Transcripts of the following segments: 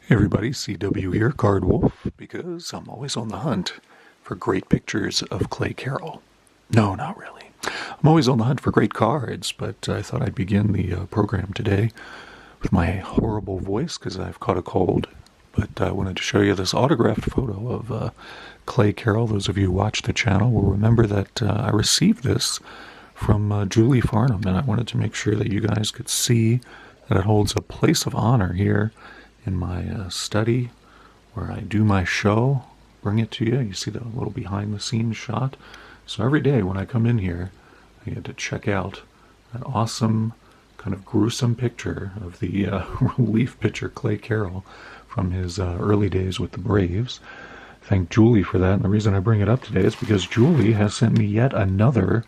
Hey everybody, CW here, Card Wolf, because I'm always on the hunt for great pictures of Clay Carroll. No, not really. I'm always on the hunt for great cards, but I thought I'd begin the program today with my horrible voice because I've caught a cold. But I wanted to show you this autographed photo of Clay Carroll. Those of you who watch the channel will remember that I received this from Julie Farnum, and I wanted to make sure that you guys could see that it holds a place of honor here in my study where I do my show, bring it to you. You see the little behind the scenes shot. So every day when I come in here, I get to check out that awesome kind of gruesome picture of the relief pitcher Clay Carroll from his early days with the Braves. Thank Julie for that. And the reason I bring it up today is because Julie has sent me yet another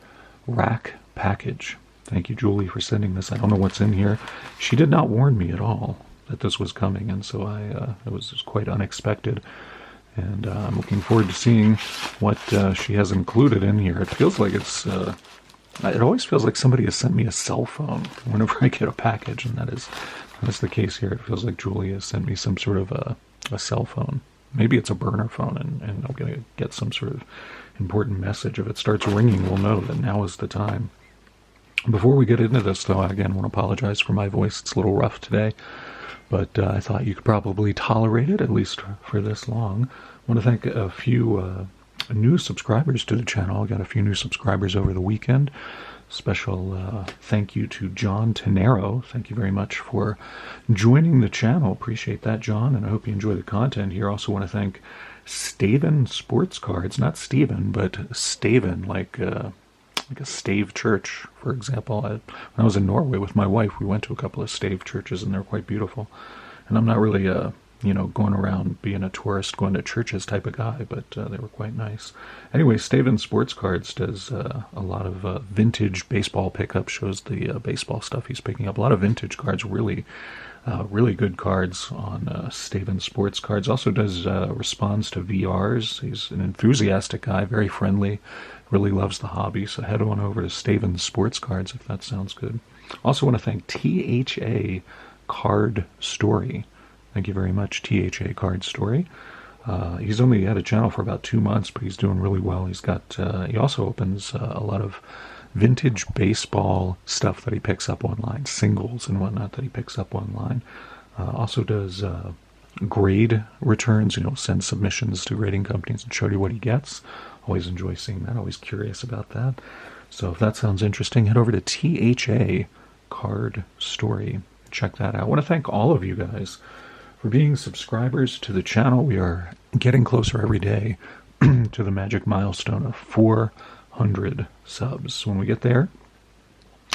RAK package. Thank you, Julie, for sending this. I don't know what's in here. She did not warn me at all that this was coming, and so it was just quite unexpected. And I'm looking forward to seeing what she has included in here. It feels like it always feels like somebody has sent me a cell phone whenever I get a package, and that's the case here. It feels like Julie has sent me some sort of a cell phone. Maybe it's a burner phone, and I'm going to get some sort of important message. If it starts ringing, we'll know that now is the time. Before we get into this, though, I again want to apologize for my voice. It's a little rough today. But I thought you could probably tolerate it, at least for this long. I want to thank a few new subscribers to the channel. I got a few new subscribers over the weekend. Special thank you to John Tenero. Thank you very much for joining the channel. Appreciate that, John, and I hope you enjoy the content here. Also want to thank Staven Sports Cards. Not Steven, but Staven, like a stave church, for example. When I was in Norway with my wife, we went to a couple of stave churches, and they're quite beautiful. And I'm not really, going around being a tourist, going to churches type of guy, but they were quite nice. Anyway, Staven Sports Cards does a lot of vintage baseball pickup, shows the baseball stuff he's picking up. A lot of vintage cards, really good cards on Staven Sports Cards. Also does responds to VRs. He's an enthusiastic guy, very friendly, really loves the hobby. So head on over to Staven Sports Cards if that sounds good. Also want to thank THA Card Story. Thank you very much, THA Card Story. He's only had a channel for about 2 months, but he's doing really well. He's got he also opens a lot of vintage baseball stuff that he picks up online, singles and whatnot that he picks up online. Also does grade returns, send submissions to grading companies and show you what he gets. Always enjoy seeing that, always curious about that. So if that sounds interesting, head over to THA Card Story. Check that out. I want to thank all of you guys for being subscribers to the channel. We are getting closer every day to the magic milestone of 400 subs. When we get there,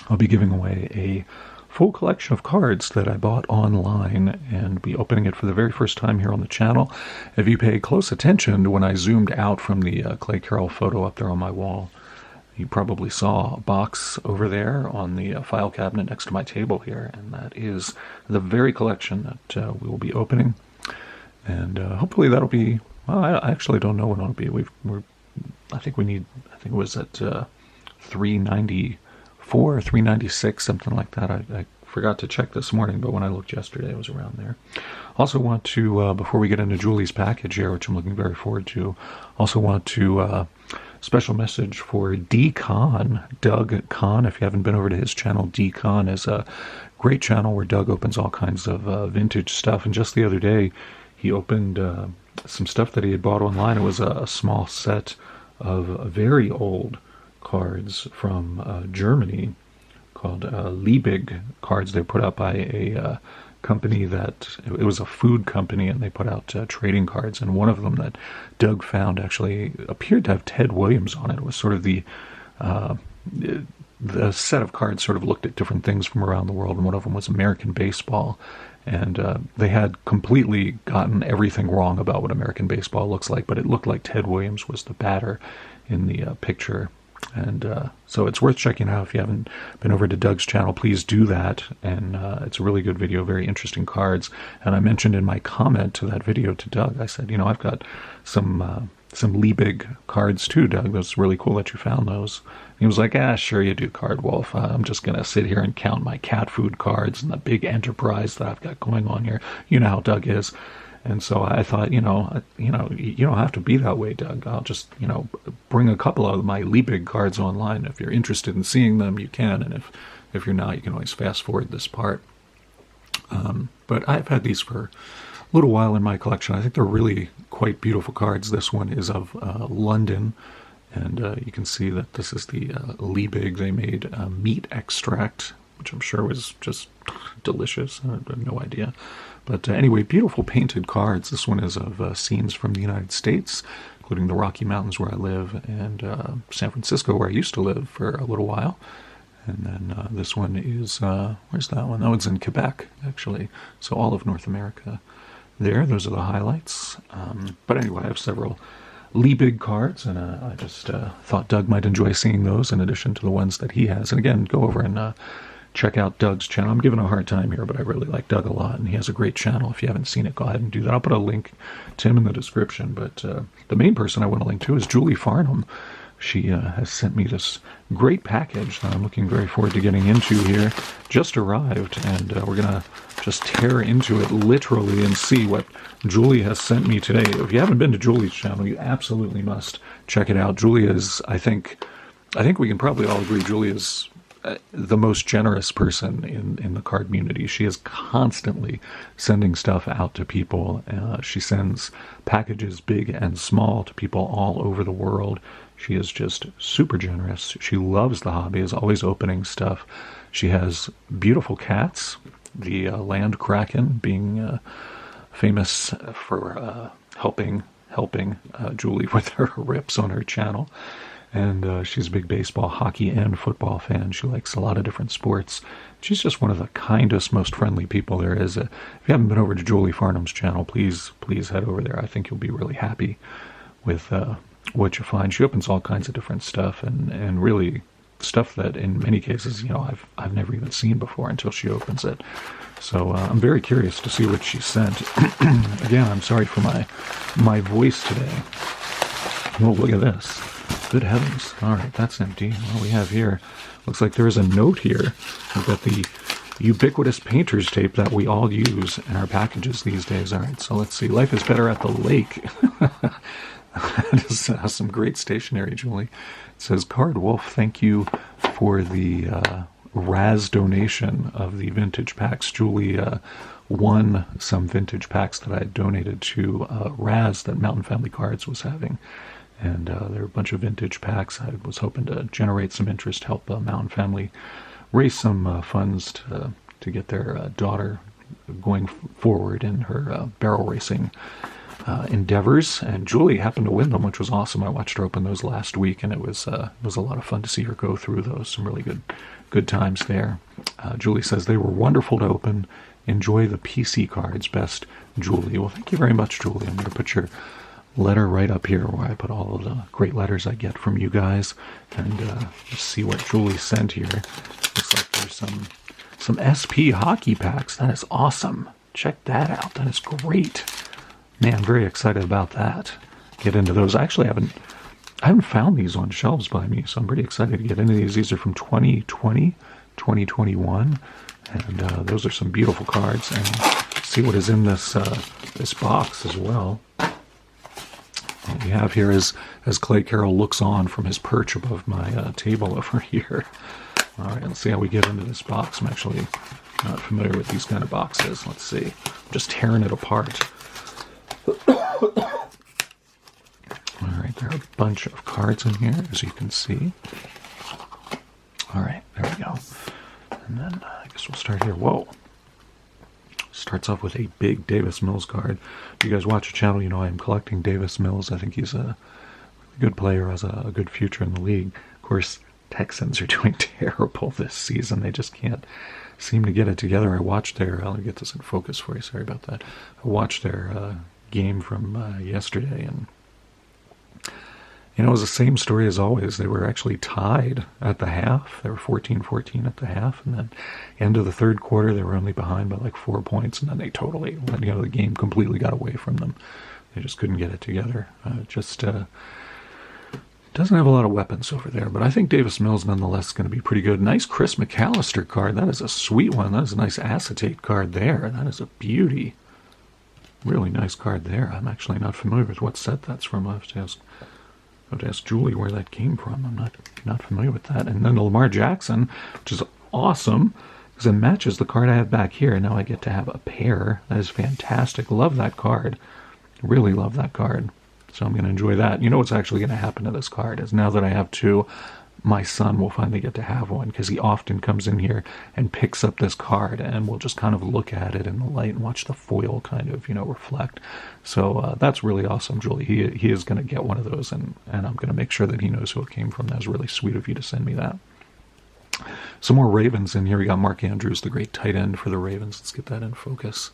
I'll be giving away a full collection of cards that I bought online and be opening it for the very first time here on the channel. If you pay close attention to when I zoomed out from the Clay Carroll photo up there on my wall, you probably saw a box over there on the file cabinet next to my table here, and that is the very collection that we will be opening. And hopefully that'll be, well, I actually don't know when it'll be. I think it was at 394, 396, something like that. I forgot to check this morning, but when I looked yesterday, it was around there. Also want to, before we get into Julie's package here, which I'm looking very forward to, also want to special message for dkhan, Doug Khan. If you haven't been over to his channel, dkhan is a great channel where Doug opens all kinds of vintage stuff. And just the other day, he opened some stuff that he had bought online. It was a small set of very old cards from Germany called Liebig cards. They put out by a company that, it was a food company, and they put out trading cards, and one of them that Doug found actually appeared to have Ted Williams on it. It was sort of the set of cards sort of looked at different things from around the world, and one of them was American baseball, and they had completely gotten everything wrong about what American baseball looks like, but it looked like Ted Williams was the batter in the picture. And so it's worth checking out. If you haven't been over to Doug's channel, please do that. And it's a really good video, very interesting cards. And I mentioned in my comment to that video to Doug, I said, I've got some Liebig cards too, Doug. That's really cool that you found those. He was like, sure you do, Card Wolf. I'm just going to sit here and count my cat food cards and the big enterprise that I've got going on here. You know how Doug is. And so I thought, you don't have to be that way, Doug. I'll just, bring a couple of my Liebig cards online. If you're interested in seeing them, you can. And if you're not, you can always fast forward this part. But I've had these for a little while in my collection. I think they're really quite beautiful cards. This one is of London. And you can see that this is the Liebig. They made meat extract, which I'm sure was just delicious. I have no idea. But anyway, beautiful painted cards. This one is of scenes from the United States, including the Rocky Mountains where I live, and San Francisco where I used to live for a little while. And then this one is, where's that one? Oh, it's in Quebec, actually. So all of North America there. Those are the highlights. But anyway, I have several Liebig cards, and I just thought Doug might enjoy seeing those in addition to the ones that he has. And again, go over and check out Doug's channel. I'm giving a hard time here, but I really like Doug a lot, and he has a great channel. If you haven't seen it, go ahead and do that. I'll put a link to him in the description. But the main person I want to link to is Julie Farnum. She has sent me this great package that I'm looking very forward to getting into here. Just arrived, and we're going to just tear into it literally and see what Julie has sent me today. If you haven't been to Julie's channel, you absolutely must check it out. Julie is, I think we can probably all agree, Julie is the most generous person in the card-munity. She is constantly sending stuff out to people. She sends packages big and small to people all over the world. She is just super generous. She loves the hobby, is always opening stuff. She has beautiful cats, the Land Kraken being famous for helping Julie with her rips on her channel. And she's a big baseball, hockey, and football fan. She likes a lot of different sports. She's just one of the kindest, most friendly people there is. If you haven't been over to Julie Farnum's channel, please head over there. I think you'll be really happy with what you find. She opens all kinds of different stuff, and really stuff that in many cases, I've never even seen before until she opens it. So I'm very curious to see what she sent. Again, I'm sorry for my voice today. Oh, look at this. Good heavens. All right, that's empty. What we have here, looks like there is a note here. We've got the ubiquitous painter's tape that we all use in our packages these days. All right, so let's see. Life is better at the lake. That is some great stationery, Julie. It says, Card Wolf, thank you for the Raz donation of the vintage packs. Julie won some vintage packs that I had donated to Raz that Mountain Family Cards was having. And there are a bunch of vintage packs. I was hoping to generate some interest, help Mountain Family raise some funds to get their daughter going forward in her barrel racing endeavors. And Julie happened to win them, which was awesome. I watched her open those last week, and it was a lot of fun to see her go through those. Some really good times there. Julie says they were wonderful to open. Enjoy the PC cards. Best, Julie. Well, thank you very much, Julie. I'm going to put your letter right up here where I put all of the great letters I get from you guys, and just see what Julie sent here. Looks like there's some SP hockey packs. That is awesome. Check that out. That is great. Man, I'm very excited about that. Get into those. I actually haven't found these on shelves by me, so I'm pretty excited to get into these. These are from 2020, 2021, and those are some beautiful cards. And see what is in this box as well. What we have here is, as Clay Carroll looks on from his perch above my table over here. All right, let's see how we get into this box. I'm actually not familiar with these kind of boxes. Let's see. I'm just tearing it apart. All right, there are a bunch of cards in here, as you can see. All right, there we go. And then I guess we'll start here. Whoa. Starts off with a big Davis Mills card. If you guys watch the channel, you know I am collecting Davis Mills. I think he's a good player, has a good future in the league. Of course, Texans are doing terrible this season. They just can't seem to get it together. I watched I'll get this in focus for you. Sorry about that. I watched their game from yesterday, and it was the same story as always. They were actually tied at the half. They were 14-14 at the half, and then end of the third quarter, they were only behind by like 4 points, and then they totally, the game completely got away from them. They just couldn't get it together. Doesn't have a lot of weapons over there, but I think Davis Mills nonetheless is going to be pretty good. Nice Chris McAllister card. That is a sweet one. That is a nice acetate card there. That is a beauty. Really nice card there. I'm actually not familiar with what set that's from. I have to ask Julie where that came from. I'm not familiar with that. And then the Lamar Jackson, which is awesome because it matches the card I have back here. Now I get to have a pair. That is fantastic. Love that card. Really love that card. So I'm going to enjoy that. You know what's actually going to happen to this card is now that I have two, my son will finally get to have one because he often comes in here and picks up this card and we'll just kind of look at it in the light and watch the foil kind of, reflect. So that's really awesome, Julie. He is going to get one of those and I'm going to make sure that he knows who it came from. That was really sweet of you to send me that. Some more Ravens in here. We got Mark Andrews, the great tight end for the Ravens. Let's get that in focus.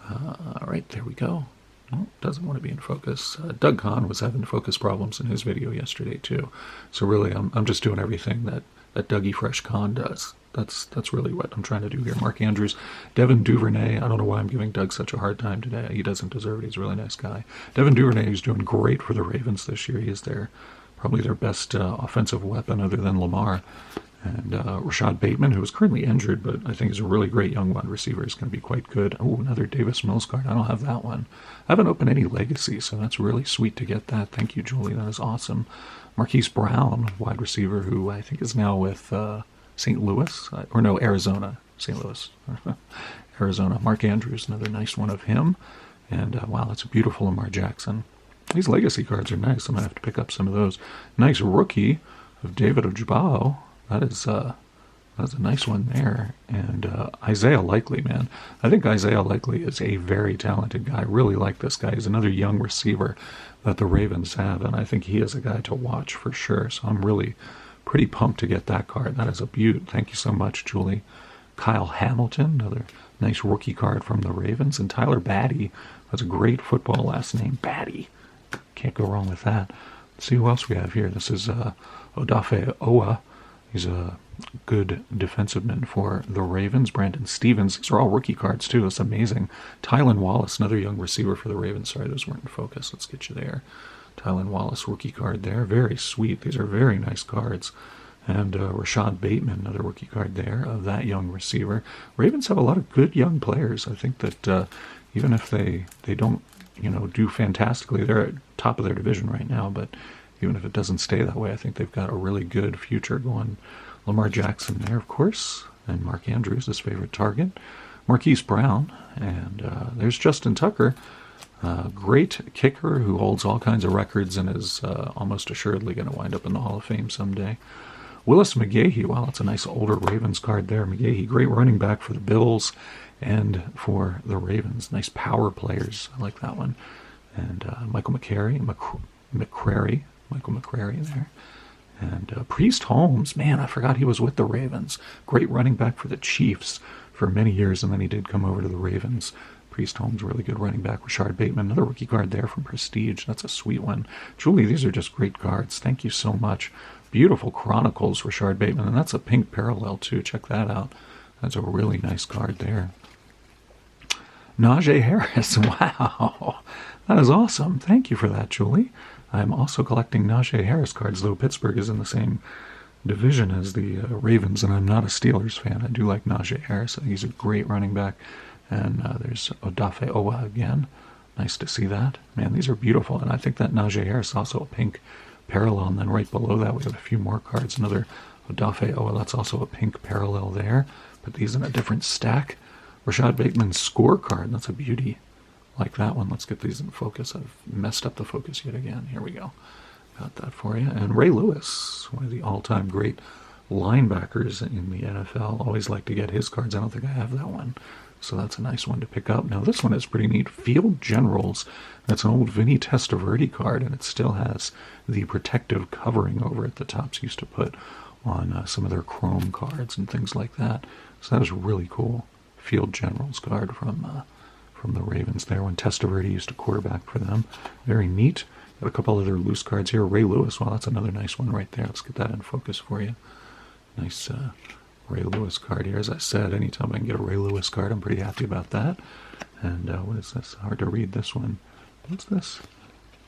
All right, there we go. Oh, doesn't want to be in focus. Doug Kahn was having focus problems in his video yesterday too. So really, I'm just doing everything that Dougie Fresh Kahn does. That's really what I'm trying to do here. Mark Andrews, Devin Duvernay. I don't know why I'm giving Doug such a hard time today. He doesn't deserve it. He's a really nice guy. Devin Duvernay is doing great for the Ravens this year. He is probably their best offensive weapon other than Lamar. And Rashad Bateman, who is currently injured, but I think is a really great young wide receiver, is going to be quite good. Oh, another Davis Mills card. I don't have that one. I haven't opened any Legacy, so that's really sweet to get that. Thank you, Julie. That is awesome. Marquise Brown, wide receiver, who I think is now with St. Louis, Arizona. St. Louis. Arizona. Mark Andrews, another nice one of him. And wow, that's a beautiful Lamar Jackson. These Legacy cards are nice. I'm going to have to pick up some of those. Nice rookie of David Ojabo. That's a nice one there. And Isaiah Likely, man. I think Isaiah Likely is a very talented guy. I really like this guy. He's another young receiver that the Ravens have, and I think he is a guy to watch for sure. So I'm really pretty pumped to get that card. That is a beaut. Thank you so much, Julie. Kyle Hamilton, another nice rookie card from the Ravens. And Tyler Batty. That's a great football last name, Batty. Can't go wrong with that. Let's see who else we have here. This is Odafe Owa. He's a good defensiveman for the Ravens. Brandon Stevens. These are all rookie cards, too. That's amazing. Tylan Wallace, another young receiver for the Ravens. Sorry, those weren't in focus. Let's get you there. Tylan Wallace, rookie card there. Very sweet. These are very nice cards. And Rashad Bateman, another rookie card there of that young receiver. Ravens have a lot of good young players. I think that even if they don't, do fantastically, they're at top of their division right now, but even if it doesn't stay that way, I think they've got a really good future going. Lamar Jackson there, of course, and Mark Andrews, his favorite target. Marquise Brown, and there's Justin Tucker, great kicker who holds all kinds of records and is almost assuredly going to wind up in the Hall of Fame someday. Willis McGahee, wow, that's a nice older Ravens card there. McGahee, great running back for the Bills and for the Ravens. Nice power players. I like that one. And Michael McCrary there. And Priest Holmes, man, I forgot he was with the Ravens. Great running back for the Chiefs for many years, and then he did come over to the Ravens. Priest Holmes, really good running back. Rashard Bateman, another rookie card there from Prestige. That's a sweet one. Julie, these are just great cards. Thank you so much. Beautiful Chronicles, Rashard Bateman, and that's a pink parallel too. Check that out. That's a really nice card there. Najee Harris, wow. That is awesome. Thank you for that, Julie. I'm also collecting Najee Harris cards, though Pittsburgh is in the same division as the Ravens, and I'm not a Steelers fan. I do like Najee Harris. I think he's a great running back. And there's Odafe Owa again. Nice to see that. Man, these are beautiful. And I think that Najee Harris is also a pink parallel. And then right below that, we have a few more cards. Another Odafe Owa. That's also a pink parallel there. Put these in a different stack. Rashad Bateman's scorecard. That's a beauty. Like that one. Let's get these in focus. I've messed up the focus yet again. Here we go. Got that for you. And Ray Lewis, one of the all-time great linebackers in the NFL. Always like to get his cards. I don't think I have that one. So that's a nice one to pick up. Now this one is pretty neat. Field Generals. That's an old Vinny Testaverde card, and it still has the protective covering over at the top. So used to put on some of their chrome cards and things like that. So that is really cool. Field Generals card from the Ravens there when Testaverde used to quarterback for them. Very neat. Got a couple other loose cards here. Ray Lewis. Well, that's another nice one right there. Let's get that in focus for you. Nice Ray Lewis card here. As I said, anytime I can get a Ray Lewis card, I'm pretty happy about that. And what is this? Hard to read this one. What's this?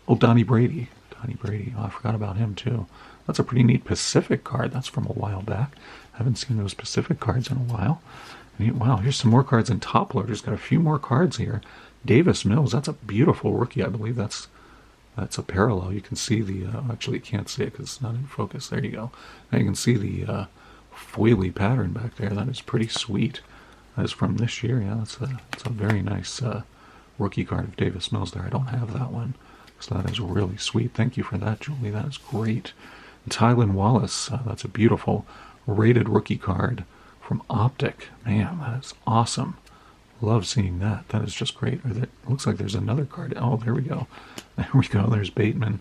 Oh, Donnie Brady. Donnie Brady. Oh, I forgot about him too. That's a pretty neat Pacific card. That's from a while back. Haven't seen those Pacific cards in a while. Wow, here's some more cards in top loaders. Got a few more cards here. Davis Mills, that's a beautiful rookie. I believe that's a parallel. You can see the, actually you can't see it because it's not in focus. There you go. Now you can see the foily pattern back there. That is pretty sweet. That is from this year. Yeah, that's a very nice rookie card of Davis Mills there. I don't have that one. So that is really sweet. Thank you for that, Julie. That is great. And Tylan Wallace, that's a beautiful rated rookie card from Optic. Man, that is awesome. Love seeing that. That is just great. It looks like there's another card. Oh, there we go. There we go. There's Bateman.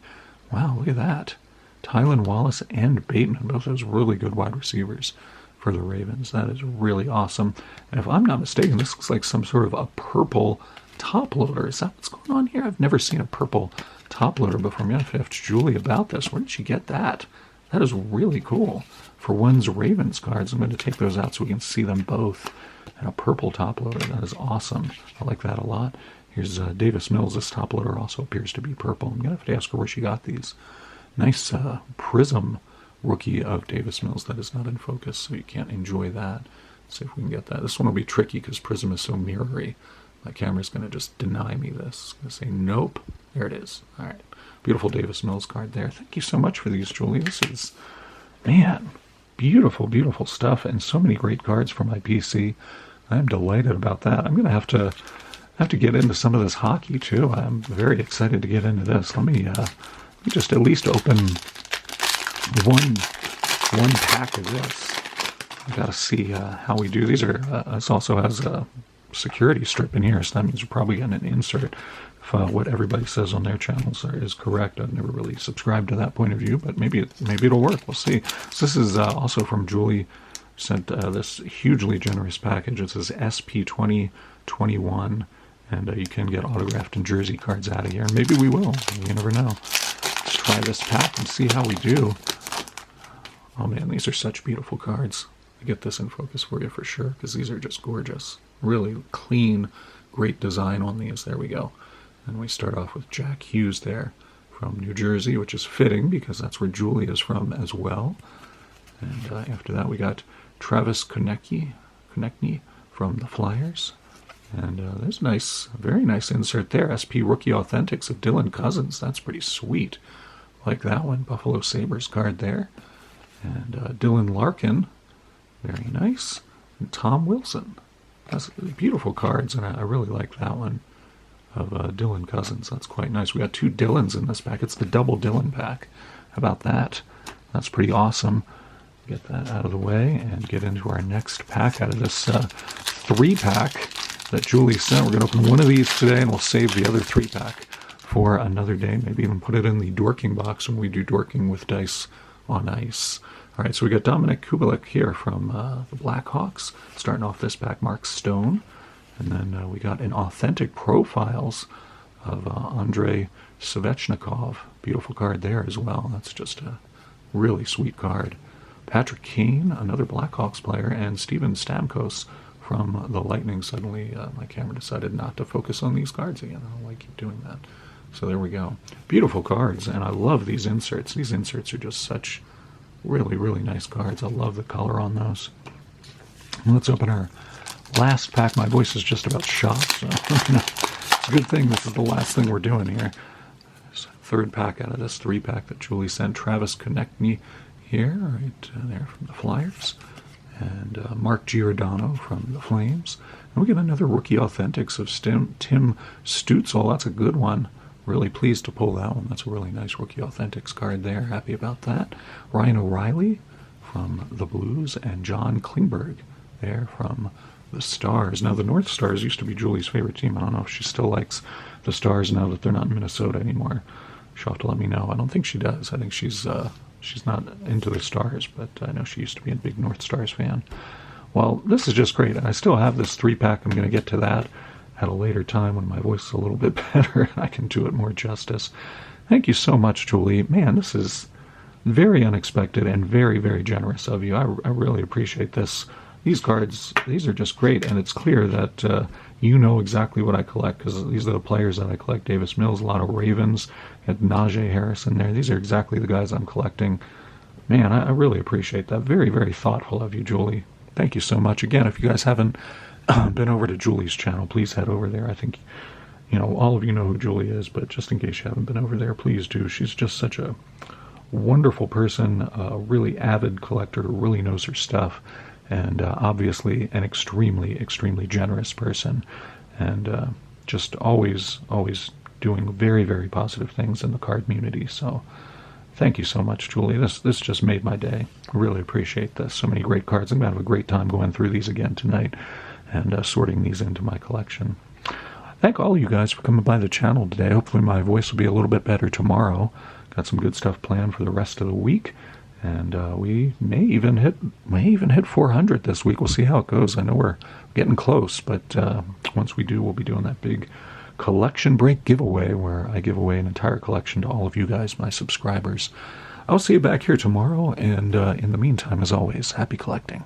Wow, look at that. Tylan Wallace and Bateman, both those really good wide receivers for the Ravens. That is really awesome. And if I'm not mistaken, this looks like some sort of a purple top loader. Is that what's going on here? I've never seen a purple top loader before. I'm going to have to ask Julie about this. Where did she get that? That is really cool. For one's Ravens cards, I'm going to take those out so we can see them both. And a purple top loader. That is awesome. I like that a lot. Here's Davis Mills. This top loader also appears to be purple. I'm going to have to ask her where she got these. Nice prism rookie of Davis Mills that is not in focus, so you can't enjoy that. Let's see if we can get that. This one will be tricky because prism is so mirrory. My camera's going to just deny me this. It's going to say nope. There it is. All right. Beautiful Davis Mills card there. Thank you so much for these, Julie. This is, man, beautiful, beautiful stuff, and so many great cards for my PC. I'm delighted about that. I'm going to have to get into some of this hockey too. I'm very excited to get into this. Let me just at least open one pack of this. I got to see how we do. These are this also has a security strip in here, so that means we're probably getting an insert. If what everybody says on their channels is correct. I've never really subscribed to that point of view, but maybe it'll work. We'll see. So this is also from Julie. Sent this hugely generous package. It says SP2021, and you can get autographed and jersey cards out of here. Maybe we will. You never know. Let's try this pack and see how we do. Oh man, these are such beautiful cards. I'll get this in focus for you for sure, because these are just gorgeous. Really clean, great design on these. There we go. And we start off with Jack Hughes there from New Jersey, which is fitting because that's where Julie is from as well. And after that, we got Travis Konechny from the Flyers. And there's a nice, very nice insert there. SP Rookie Authentics of Dylan Cousins. That's pretty sweet. Like that one. Buffalo Sabres card there. And Dylan Larkin. Very nice. And Tom Wilson. That's beautiful cards, and I really like that one of Dylan Cousins. That's quite nice. We got two Dylans in this pack. It's the double Dylan pack. How about that? That's pretty awesome. Get that out of the way and get into our next pack out of this 3-pack that Julie sent. We're going to open one of these today, and we'll save the other 3-pack for another day. Maybe even put it in the dorking box when we do dorking with dice on ice. All right, so we got Dominic Kubalik here from the Blackhawks. Starting off this pack, Mark Stone. And then we got an authentic profiles of Andrei Svechnikov. Beautiful card there as well. That's just a really sweet card. Patrick Kane, another Blackhawks player, and Steven Stamkos from the Lightning. Suddenly, my camera decided not to focus on these cards again. I don't like keep doing that. So there we go. Beautiful cards, and I love these inserts. These inserts are just such really, really nice cards. I love the color on those. Let's open our last pack. My voice is just about shot, so it's a good thing this is the last thing we're doing here. There's a 3rd pack out of this 3-pack that Julie sent. Travis Konechny here, right there from the Flyers, and Mark Giordano from the Flames. And we get another Rookie Authentics of Tim Stutzel. That's a good one. Really pleased to pull that one. That's a really nice Rookie Authentics card there. Happy about that. Ryan O'Reilly from the Blues, and John Klingberg there from the Stars. Now, the North Stars used to be Julie's favorite team. I don't know if she still likes the Stars now that they're not in Minnesota anymore. She'll have to let me know. I don't think she does. I think she's not into the Stars, but I know she used to be a big North Stars fan. Well, this is just great. I still have this 3-pack. I'm going to get to that at a later time when my voice is a little bit better. I can do it more justice. Thank you so much, Julie. Man, this is very unexpected and very, very generous of you. I really appreciate this. These cards, these are just great, and it's clear that you know exactly what I collect, because these are the players that I collect. Davis Mills, a lot of Ravens, had Najee Harris in there. These are exactly the guys I'm collecting. Man, I really appreciate that. Very, very thoughtful of you, Julie. Thank you so much. Again, if you guys haven't been over to Julie's channel, please head over there. I think, all of you know who Julie is, but just in case you haven't been over there, please do. She's just such a wonderful person, a really avid collector who really knows her stuff, and obviously an extremely, extremely generous person, and just always, always doing very, very positive things in the card community. So thank you so much, Julie. This just made my day. I really appreciate this. So many great cards. I'm going to have a great time going through these again tonight and sorting these into my collection. Thank all you guys for coming by the channel today. Hopefully my voice will be a little bit better tomorrow. Got some good stuff planned for the rest of the week, and we may even hit 400 this week. We'll see how it goes. I know we're getting close, but once we do, we'll be doing that big collection break giveaway where I give away an entire collection to all of you guys, my subscribers. I'll see you back here tomorrow, and in the meantime, as always, happy collecting.